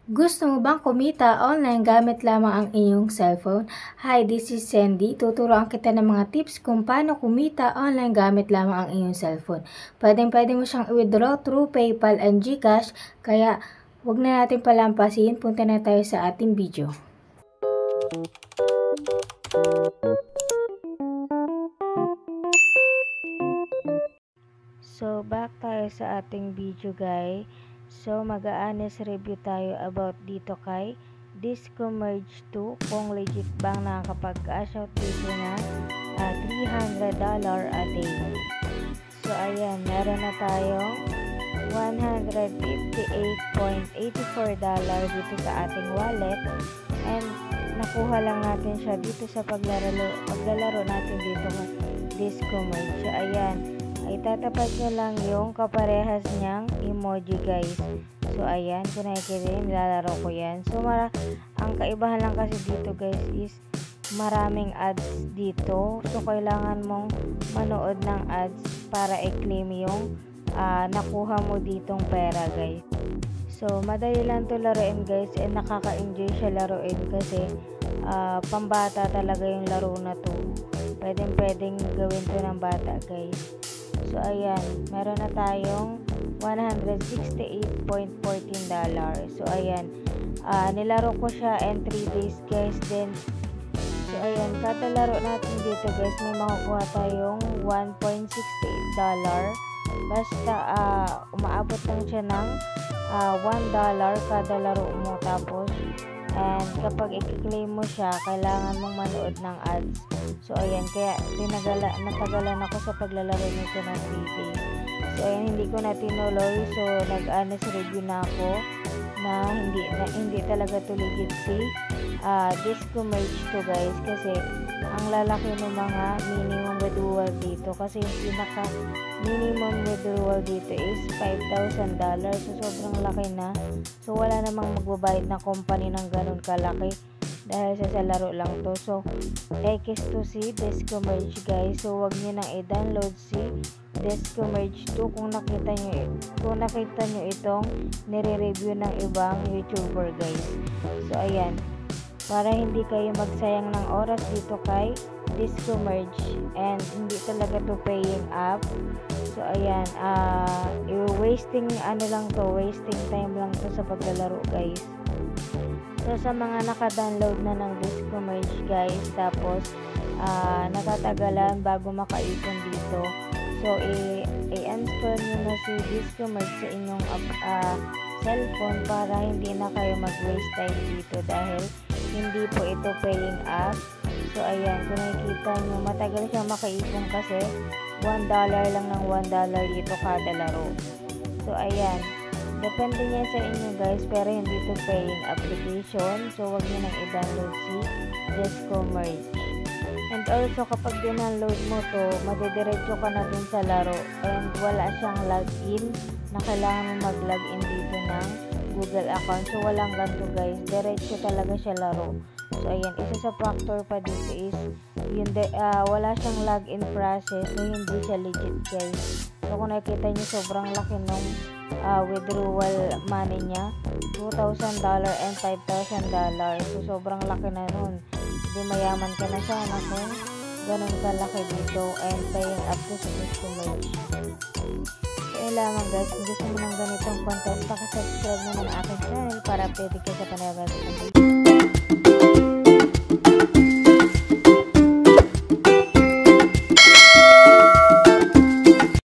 Gusto mo bang kumita online gamit lamang ang iyong cellphone? Hi, this is Sandy. Tuturuan kita ng mga tips kung paano kumita online gamit lamang ang iyong cellphone. Pwede mo siyang i-withdraw through PayPal and GCash, kaya huwag na natin palampasin. Punta na tayo sa ating video. So, back tayo sa ating video, guys. So, mag-a-honest review tayo about dito kay Discomerge 2, kung legit bang nakakapag-cash out dito na $300 a day. So, ayan, meron na tayong $158.84 dito sa ating wallet, and nakuha lang natin siya dito sa paglalaro natin dito sa Discomerge. So, ayan, ay tatapat nyo lang yung kaparehas niyang emoji, guys. So, ayan, kung nakikita yun, nilalaro ko yan. So, ang kaibahan lang kasi dito, guys, is maraming ads dito. So, kailangan mong manood ng ads para i-claim yung nakuha mo ditong pera, guys. So, madali lang to laruin, guys, and nakaka-enjoy siya laruin kasi pambata talaga yung laro na to. Pwedeng gawin to ng bata, guys. So, ayan, meron na tayong $168.14. So, ayan, nilaro ko siya and 3 days, guys. Then, so, ayan, kada laro natin dito, guys, may makukuha tayong $1.68. Basta, umaabot lang siya ng $1 kada laro mo. Tapos, and kapag i-claim mo siya, kailangan mong manood ng ads. So, ayan, kaya natagalan ako sa paglalaro nito ng 3 days. So, ayan, hindi ko na tinuloy. So, nag-honest review na ako na hindi talaga to legit si Discomerge 2, guys. Kasi, ang lalaki ng mga minimum withdrawal dito. Kasi, yung pinaka minimum withdrawal dito is $5,000. So, sobrang laki na. So, wala namang magbabayad na company ng ganun kalaki dahil sa laro lang to. So, X to si Discomerge, guys. So, wag niyo nang i-download si Discomerge 2 kung nakita nyo itong nire-review ng ibang YouTuber, guys. So, ayan, para hindi kayo magsayang ng oras dito kay Discomerge, and hindi talaga to paying app. So, ayan, wasting time lang to sa paglalaro, guys. So, sa mga naka-download na ng Discomerge, guys, tapos natatagalan bago makaipon dito, so i-install nyo na si Discomerge sa inyong cellphone para hindi na kayo mag-waste time dito dahil hindi po ito paying app. So, ayan, kung nakikita nyo, matagal siyang makaipon kasi $1 lang ng $1 dito kada laro. So, ayan, depende niya sa inyo, guys, pero hindi to paying application. So, wag nyo nang i-download si Discomerge. And also, kapag download mo to, madidiretso ka na din sa laro, and wala siyang login na kailangan mo mag-login dito ng Google account. So, walang ganito, guys. Diretso talaga siya laro. So, ayan, isa sa factor pa dito is wala siyang login process. So, hindi siya legit, guys. So, kung nakikita nyo, sobrang laki nung withdrawal money niya, $2,000 and $5,000. So, sobrang laki na nun. Hindi mayaman ka na sana kung ganun kalaki dito and paying up to sa Discomerge. So, yun lamang, guys. Kung gusto mo ng ganitong content, pakisubscribe naman ang aking channel para update ka sa panibagong video.